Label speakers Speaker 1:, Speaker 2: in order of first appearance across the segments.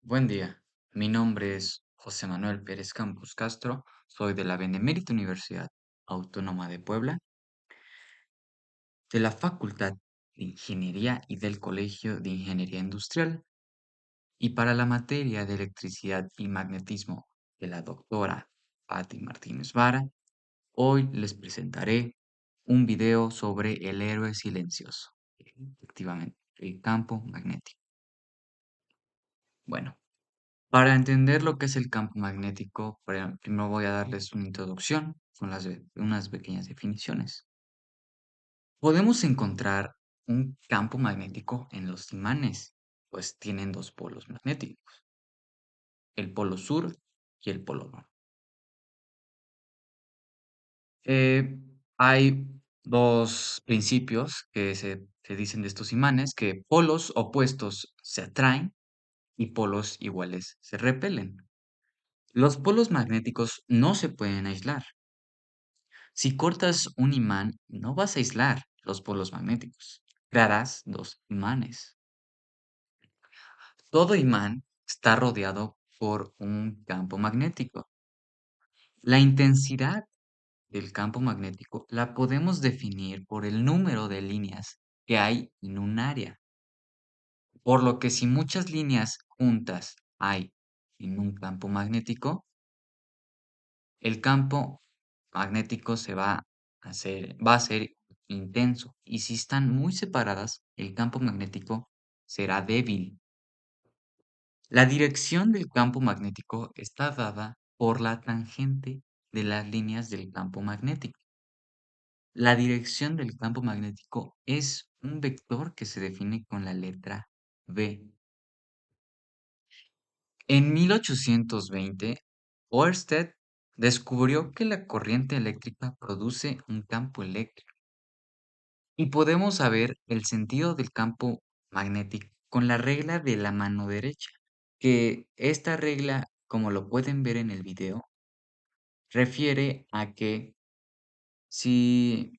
Speaker 1: Buen día, mi nombre es José Manuel Pérez Campos Castro, soy de la Benemérita Universidad Autónoma de Puebla, de la Facultad de Ingeniería y del Colegio de Ingeniería Industrial, y para la materia de electricidad y magnetismo de la doctora Patti Martínez Vara, hoy les presentaré un video sobre el héroe silencioso, efectivamente, el campo magnético. Bueno. Para entender lo que es el campo magnético, primero voy a darles una introducción con unas pequeñas definiciones. Podemos encontrar un campo magnético en los imanes, pues tienen dos polos magnéticos, el polo sur y el polo norte. Hay dos principios que se dicen de estos imanes, que polos opuestos se atraen y polos iguales se repelen. Los polos magnéticos no se pueden aislar. Si cortas un imán, no vas a aislar los polos magnéticos. Crearás dos imanes. Todo imán está rodeado por un campo magnético. La intensidad del campo magnético la podemos definir por el número de líneas que hay en un área. Por lo que si muchas líneas juntas hay en un campo magnético, el campo magnético va a ser intenso. Y si están muy separadas, el campo magnético será débil. La dirección del campo magnético está dada por la tangente de las líneas del campo magnético. La dirección del campo magnético es un vector que se define con la letra V. En 1820, Ørsted descubrió que la corriente eléctrica produce un campo eléctrico. Y podemos saber el sentido del campo magnético con la regla de la mano derecha, que esta regla, como lo pueden ver en el video, refiere a que si,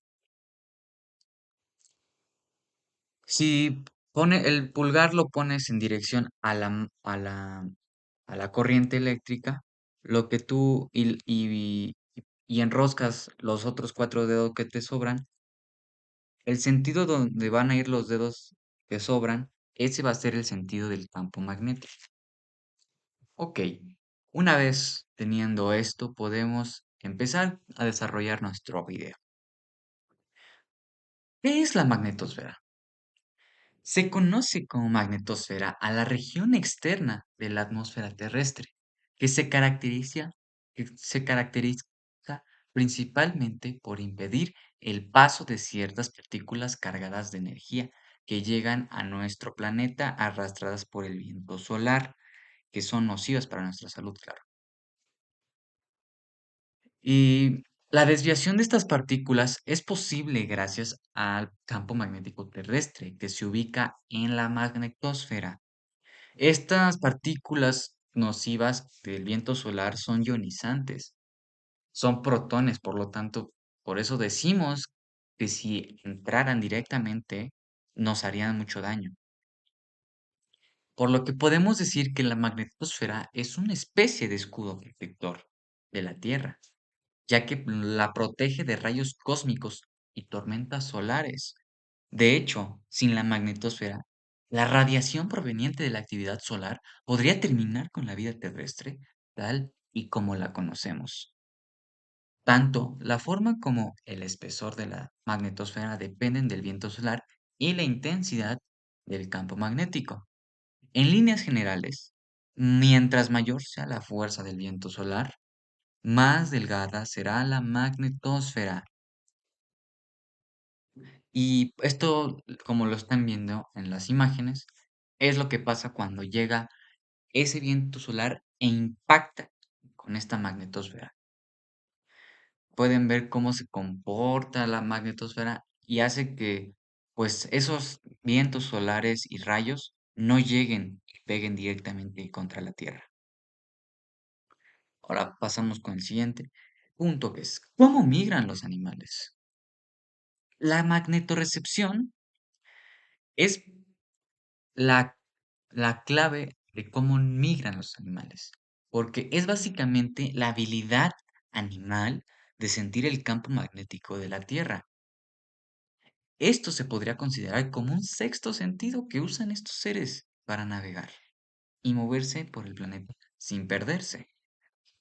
Speaker 1: si el pulgar lo pones en dirección a la corriente eléctrica, lo que tú y enroscas los otros cuatro dedos que te sobran, el sentido donde van a ir los dedos que sobran, ese va a ser el sentido del campo magnético. Ok, una vez teniendo esto, podemos empezar a desarrollar nuestro video. ¿Qué es la magnetosfera? Se conoce como magnetosfera a la región externa de la atmósfera terrestre, que que se caracteriza principalmente por impedir el paso de ciertas partículas cargadas de energía que llegan a nuestro planeta arrastradas por el viento solar, que son nocivas para nuestra salud, claro. Y la desviación de estas partículas es posible gracias al campo magnético terrestre que se ubica en la magnetosfera. Estas partículas nocivas del viento solar son ionizantes, son protones, por lo tanto, por eso decimos que si entraran directamente nos harían mucho daño. Por lo que podemos decir que la magnetosfera es una especie de escudo protector de la Tierra, ya que la protege de rayos cósmicos y tormentas solares. De hecho, sin la magnetosfera, la radiación proveniente de la actividad solar podría terminar con la vida terrestre tal y como la conocemos. Tanto la forma como el espesor de la magnetosfera dependen del viento solar y la intensidad del campo magnético. En líneas generales, mientras mayor sea la fuerza del viento solar, más delgada será la magnetosfera. Y esto, como lo están viendo en las imágenes, es lo que pasa cuando llega ese viento solar e impacta con esta magnetosfera. Pueden ver cómo se comporta la magnetosfera y hace que, pues, esos vientos solares y rayos no lleguen y peguen directamente contra la Tierra. Ahora pasamos con el siguiente punto, que es ¿cómo migran los animales? La magnetorrecepción es la, la clave de cómo migran los animales, porque es básicamente la habilidad animal de sentir el campo magnético de la Tierra. Esto se podría considerar como un sexto sentido que usan estos seres para navegar y moverse por el planeta sin perderse.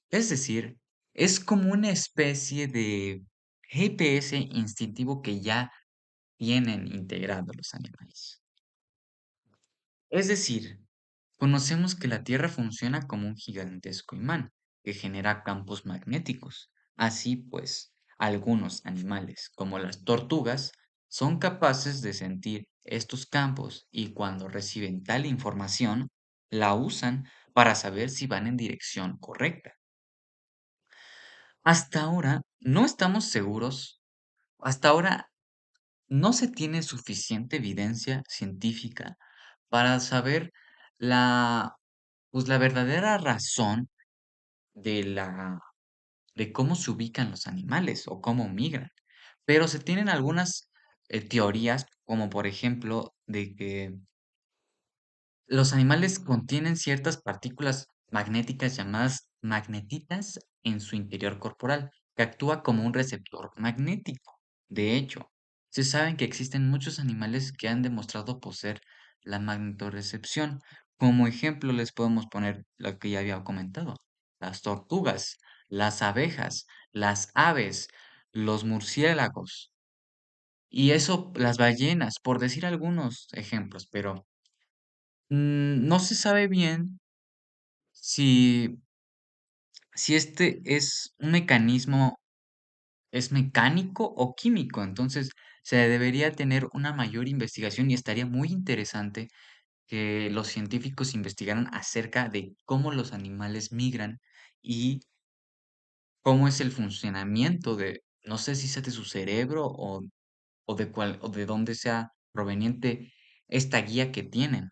Speaker 1: Es decir, es como una especie de GPS instintivo que ya tienen integrado los animales. Es decir, conocemos que la Tierra funciona como un gigantesco imán que genera campos magnéticos. Así pues, algunos animales, como las tortugas, son capaces de sentir estos campos y cuando reciben tal información, la usan para saber si van en dirección correcta. Hasta ahora no estamos seguros, hasta ahora no se tiene suficiente evidencia científica para saber la, pues, la verdadera razón de de cómo se ubican los animales o cómo migran. Pero se tienen algunas teorías, como por ejemplo, de que los animales contienen ciertas partículas magnéticas llamadas magnetitas en su interior corporal, que actúa como un receptor magnético. De hecho, se sabe que existen muchos animales que han demostrado poseer la magnetorrecepción. Como ejemplo, les podemos poner lo que ya había comentado: las tortugas, las abejas, las aves, los murciélagos, y eso, las ballenas, por decir algunos ejemplos, pero no se sabe bien si, si este es un mecanismo, es mecánico o químico. Entonces, se debería tener una mayor investigación y estaría muy interesante que los científicos investigaran acerca de cómo los animales migran y cómo es el funcionamiento de, no sé si sea de su cerebro o de cuál, o de dónde sea proveniente esta guía que tienen.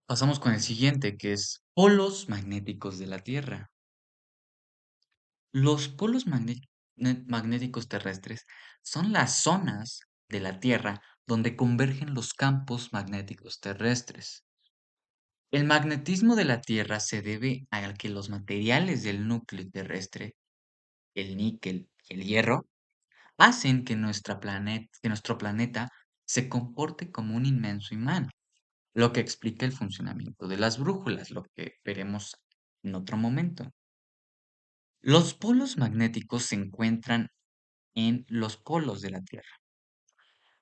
Speaker 1: Pasamos con el siguiente, que es polos magnéticos de la Tierra. Los polos magnéticos terrestres son las zonas de la Tierra donde convergen los campos magnéticos terrestres. El magnetismo de la Tierra se debe a que los materiales del núcleo terrestre, el níquel y el hierro, hacen que, que nuestro planeta se comporte como un inmenso imán, lo que explica el funcionamiento de las brújulas, lo que veremos en otro momento. Los polos magnéticos se encuentran en los polos de la Tierra,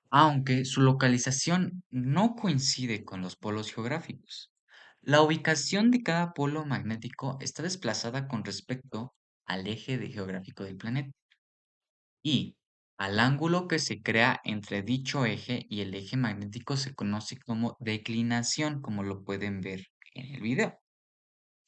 Speaker 1: aunque su localización no coincide con los polos geográficos. La ubicación de cada polo magnético está desplazada con respecto al eje geográfico del planeta y al ángulo que se crea entre dicho eje y el eje magnético se conoce como declinación, como lo pueden ver en el video.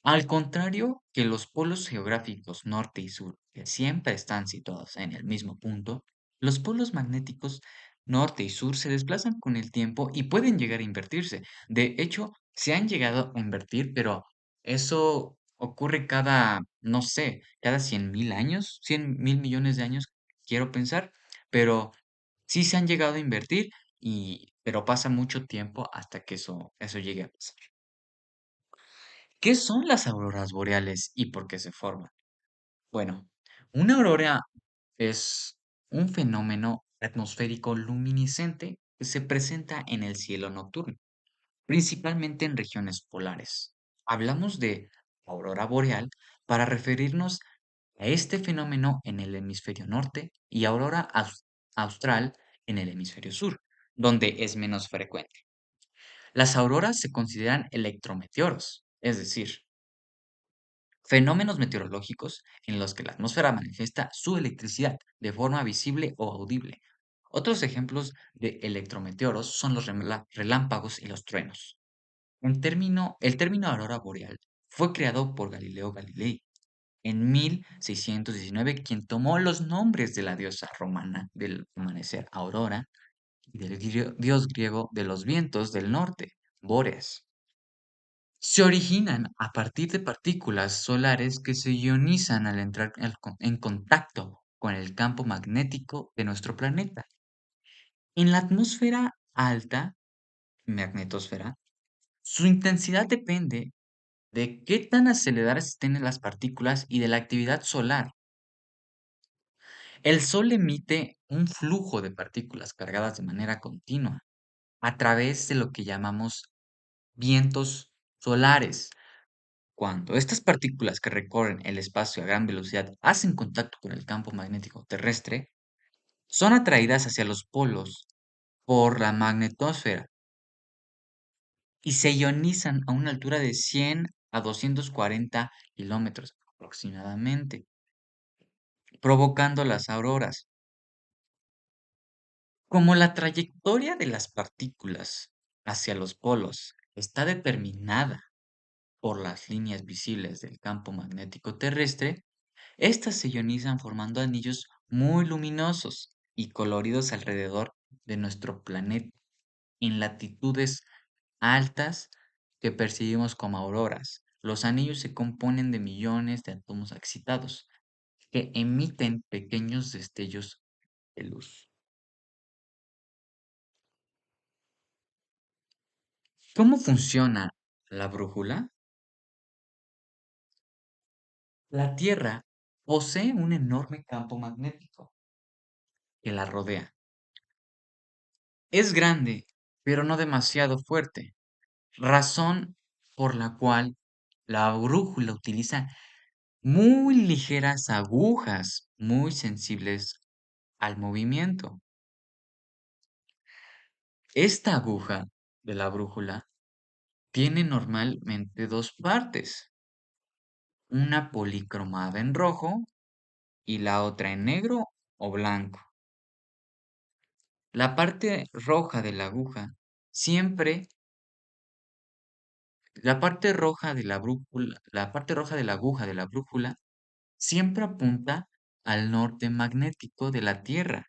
Speaker 1: Al contrario que los polos geográficos norte y sur, que siempre están situados en el mismo punto, los polos magnéticos norte y sur se desplazan con el tiempo y pueden llegar a invertirse. De hecho, se han llegado a invertir, pero eso ocurre cada, no sé, cada 100.000 años, 100.000 millones de años, quiero pensar, pero sí se han llegado a invertir pero pasa mucho tiempo hasta que eso llegue a pasar. ¿Qué son las auroras boreales y por qué se forman? Bueno, una aurora es un fenómeno atmosférico luminiscente que se presenta en el cielo nocturno, principalmente en regiones polares. Hablamos de aurora boreal para referirnos a este fenómeno en el hemisferio norte y aurora austral en el hemisferio sur, donde es menos frecuente. Las auroras se consideran electrometeoros, es decir, fenómenos meteorológicos en los que la atmósfera manifiesta su electricidad de forma visible o audible. Otros ejemplos de electrometeoros son los relámpagos y los truenos. El término aurora boreal fue creado por Galileo Galilei en 1619, quien tomó los nombres de la diosa romana del amanecer, Aurora, y del dios griego de los vientos del norte, Bóreas. Se originan a partir de partículas solares que se ionizan al entrar en contacto con el campo magnético de nuestro planeta. En la atmósfera alta, magnetosfera, Su intensidad depende de qué tan aceleradas estén las partículas y de la actividad solar. El Sol emite un flujo de partículas cargadas de manera continua a través de lo que llamamos vientos solares. Cuando estas partículas que recorren el espacio a gran velocidad hacen contacto con el campo magnético terrestre, son atraídas hacia los polos por la magnetosfera y se ionizan a una altura de 100 a 240 kilómetros aproximadamente, provocando las auroras. Como la trayectoria de las partículas hacia los polos está determinada por las líneas visibles del campo magnético terrestre, estas se ionizan formando anillos muy luminosos y coloridos alrededor de nuestro planeta en latitudes altas que percibimos como auroras. Los anillos se componen de millones de átomos excitados que emiten pequeños destellos de luz. ¿Cómo funciona la brújula? La Tierra posee un enorme campo magnético que la rodea. Es grande, pero no demasiado fuerte, razón por la cual la brújula utiliza muy ligeras agujas muy sensibles al movimiento. Esta aguja de la brújula tiene normalmente dos partes, una policromada en rojo y la otra en negro o blanco. La parte roja de la aguja siempre, la parte roja de la brújula, la parte roja de la aguja de la brújula siempre apunta al norte magnético de la Tierra.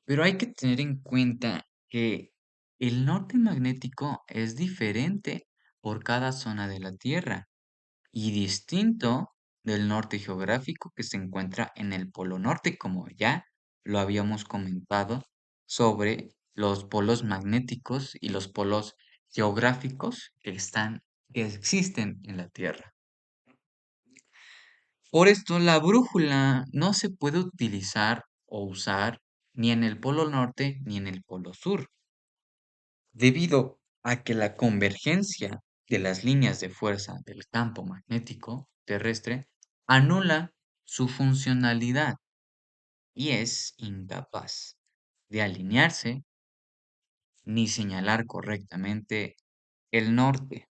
Speaker 1: Pero hay que tener en cuenta que el norte magnético es diferente por cada zona de la Tierra y distinto del norte geográfico que se encuentra en el Polo Norte, como ya lo habíamos comentado sobre los polos magnéticos y los polos geográficos que existen en la Tierra. Por esto, la brújula no se puede utilizar o usar ni en el Polo Norte ni en el Polo Sur, debido a que la convergencia de las líneas de fuerza del campo magnético terrestre anula su funcionalidad y es incapaz de alinearse ni señalar correctamente el norte.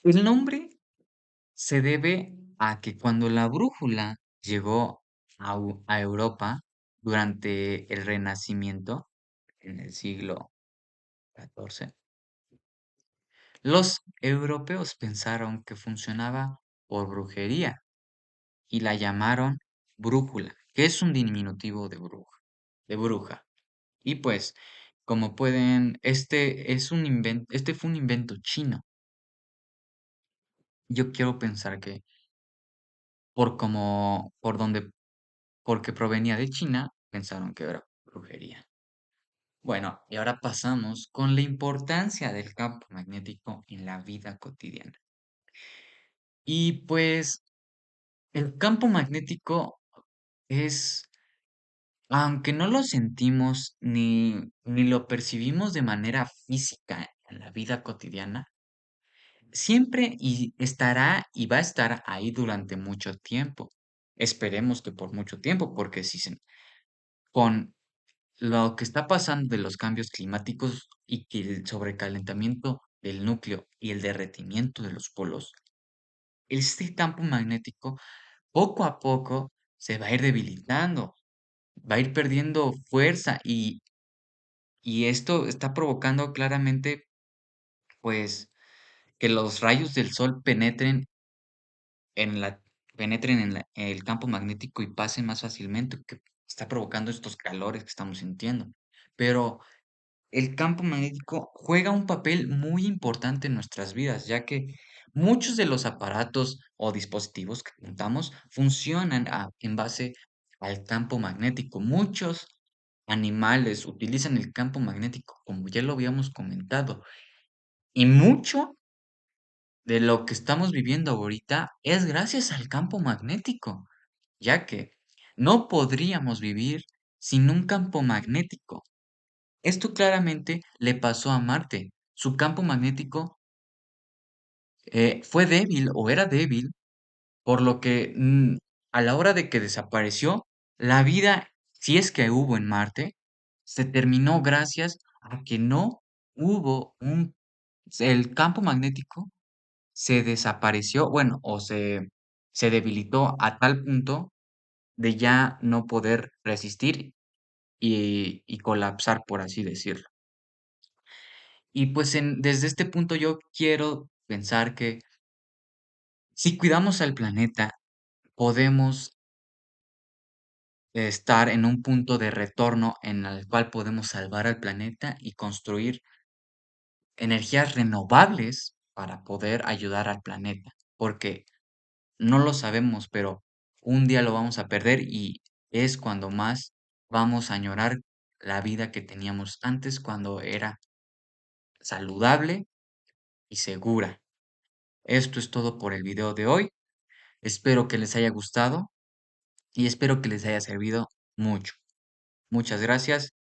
Speaker 1: El nombre se debe a que cuando la brújula llegó a Europa durante el Renacimiento, en el siglo XIV, los europeos pensaron que funcionaba por brujería y la llamaron brújula, que es un diminutivo de bruja, de bruja. Y pues, como pueden, este fue un invento chino. Yo quiero pensar que por donde porque provenía de China, pensaron que era brujería. Bueno, y ahora pasamos con la importancia del campo magnético en la vida cotidiana. Y pues el campo magnético es, aunque no lo sentimos ni lo percibimos de manera física en la vida cotidiana, siempre y estará y va a estar ahí durante mucho tiempo. Esperemos que por mucho tiempo, porque si se, con lo que está pasando de los cambios climáticos y que el sobrecalentamiento del núcleo y el derretimiento de los polos, este campo magnético poco a poco se va a ir debilitando, va a ir perdiendo fuerza y esto está provocando claramente, pues, que los rayos del sol en la, penetren en el campo magnético y pasen más fácilmente, que está provocando estos calores que estamos sintiendo. Pero el campo magnético juega un papel muy importante en nuestras vidas, ya que muchos de los aparatos o dispositivos que contamos funcionan en base al campo magnético. Muchos animales utilizan el campo magnético, como ya lo habíamos comentado, y mucho de lo que estamos viviendo ahorita es gracias al campo magnético, ya que no podríamos vivir sin un campo magnético. Esto claramente le pasó a Marte. Su campo magnético fue débil o era débil, por lo que a la hora de que desapareció, la vida, si es que hubo en Marte, se terminó gracias a que no hubo el campo magnético se desapareció, bueno, se debilitó a tal punto de ya no poder resistir y colapsar, por así decirlo. Y pues desde este punto yo quiero pensar que si cuidamos al planeta, podemos estar en un punto de retorno en el cual podemos salvar al planeta y construir energías renovables para poder ayudar al planeta. Porque no lo sabemos, pero un día lo vamos a perder y es cuando más vamos a añorar la vida que teníamos antes, cuando era saludable y segura. Esto es todo por el video de hoy. Espero que les haya gustado y espero que les haya servido mucho. Muchas gracias.